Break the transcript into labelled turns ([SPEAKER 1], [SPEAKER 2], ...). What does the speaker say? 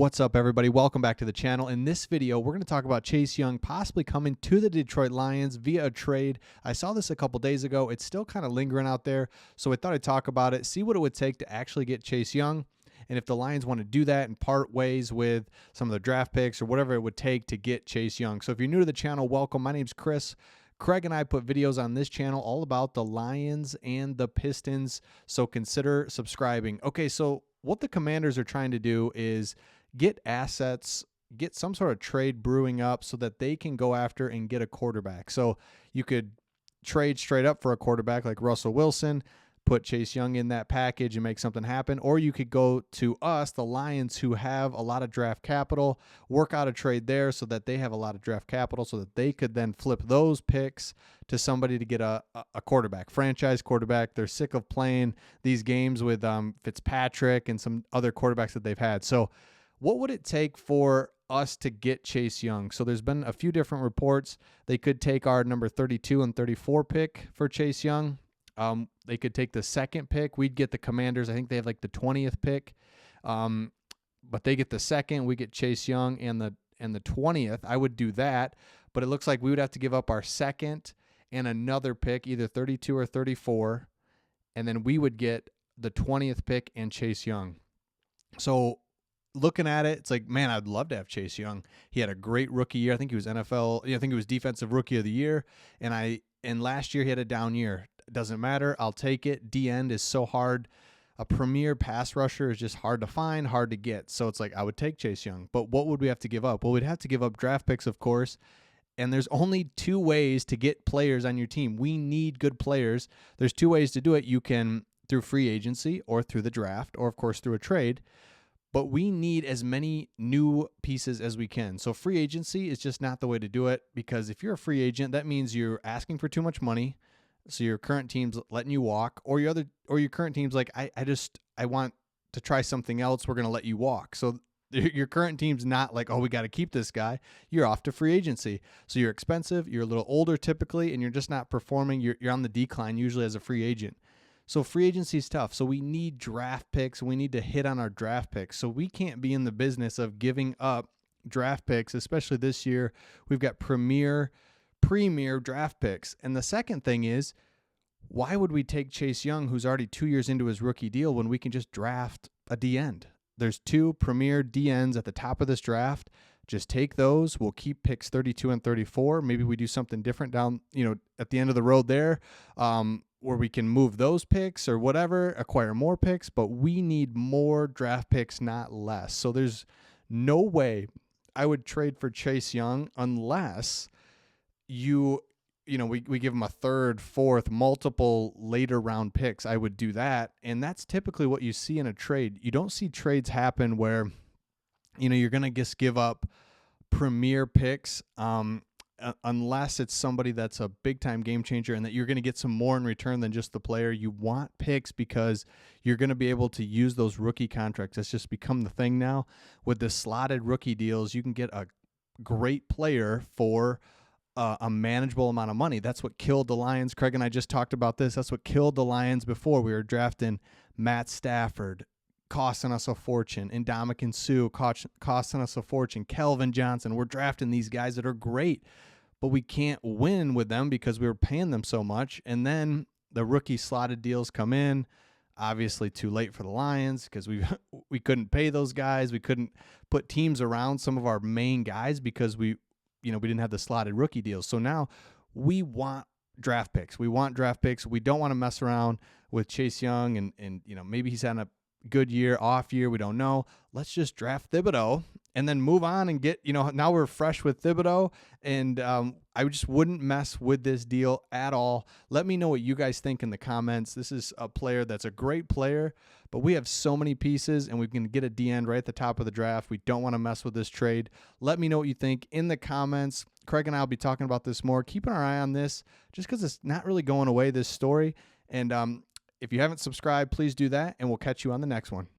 [SPEAKER 1] What's up, everybody? Welcome back to the channel. In this video, we're going to talk about Chase Young possibly coming to the Detroit Lions via a trade. I saw this a couple days ago. It's still kind of lingering out there, so I thought I'd talk about it, see what it would take to actually get Chase Young, and if the Lions want to do that and part ways with some of the draft picks or whatever it would take to get Chase Young. So if you're new to the channel, welcome. My name's Chris. Craig and I put videos on this channel all about the Lions and the Pistons, so consider subscribing. Okay, so what the Commanders are trying to do is get assets, get some sort of trade brewing up so that they can go after and get a quarterback. So you could trade straight up for a quarterback like Russell Wilson, put Chase Young in that package and make something happen. Or you could go to us, the Lions, who have a lot of draft capital, work out a trade there so that they have a lot of draft capital so that they could then flip those picks to somebody to get a quarterback, franchise quarterback. They're sick of playing these games with Fitzpatrick and some other quarterbacks that they've had. So what would it take for us to get Chase Young? So there's been a few different reports. They could take our number 32 and 34 pick for Chase Young. They could take the second pick. We'd get the Commanders. I think they have like the 20th pick. But they get the second. We get Chase Young and the 20th. I would do that. But it looks like we would have to give up our second and another pick, either 32 or 34. And then we would get the 20th pick and Chase Young. So looking at it, it's like, man, I'd love to have Chase Young. He had a great rookie year. I think he was NFL. I think he was Defensive Rookie of the Year. And last year he had a down year. Doesn't matter. I'll take it. D-end is so hard. A premier pass rusher is just hard to find, hard to get. So it's like, I would take Chase Young. But what would we have to give up? Well, we'd have to give up draft picks, of course. And there's only two ways to get players on your team. We need good players. There's two ways to do it. You can through free agency or through the draft or, of course, through a trade. But we need as many new pieces as we can. So free agency is just not the way to do it, because if you're a free agent, that means you're asking for too much money. So your current team's letting you walk, or your current team's like, I want to try something else. We're going to let you walk. So your current team's not like, oh, we got to keep this guy. You're off to free agency. So you're expensive. You're a little older typically, and you're just not performing. You're on the decline usually as a free agent. So free agency is tough. So we need draft picks. We need to hit on our draft picks. So we can't be in the business of giving up draft picks, especially this year. We've got premier draft picks. And the second thing is, why would we take Chase Young, who's already 2 years into his rookie deal, when we can just draft a D-end? There's two premier D-ends at the top of this draft. Just take those. We'll keep picks 32 and 34. Maybe we do something different down, at the end of the road there. Where we can move those picks or whatever, acquire more picks, but we need more draft picks, not less. So there's no way I would trade for Chase Young unless we give him a third, fourth, multiple later round picks. I would do that. And that's typically what you see in a trade. You don't see trades happen where, you're going to just give up premier picks, unless it's somebody that's a big-time game changer and that you're going to get some more in return than just the player. You want picks because you're going to be able to use those rookie contracts. That's just become the thing now. With the slotted rookie deals, you can get a great player for a manageable amount of money. That's what killed the Lions. Craig and I just talked about this. That's what killed the Lions before. We were drafting Matt Stafford, costing us a fortune, and Ndamukong Suh costing us a fortune, Kelvin Johnson. We're drafting these guys that are great, but we can't win with them because we were paying them so much. And then the rookie slotted deals come in. Obviously too late for the Lions because we couldn't pay those guys. We couldn't put teams around some of our main guys because we didn't have the slotted rookie deals. So now we want draft picks. We don't want to mess around with Chase Young and maybe he's had a good year, off year, we don't know. Let's just draft Thibodeaux and then move on and get, now we're fresh with Thibodeaux. And I just wouldn't mess with this deal at all. Let me know what you guys think in the comments. This is a player that's a great player, but we have so many pieces and we can get a D-end right at the top of the draft. We don't want to mess with this trade. Let me know what you think in the comments. Craig and I will be talking about this more. Keeping our eye on this just because it's not really going away, this story. And if you haven't subscribed, please do that, and we'll catch you on the next one.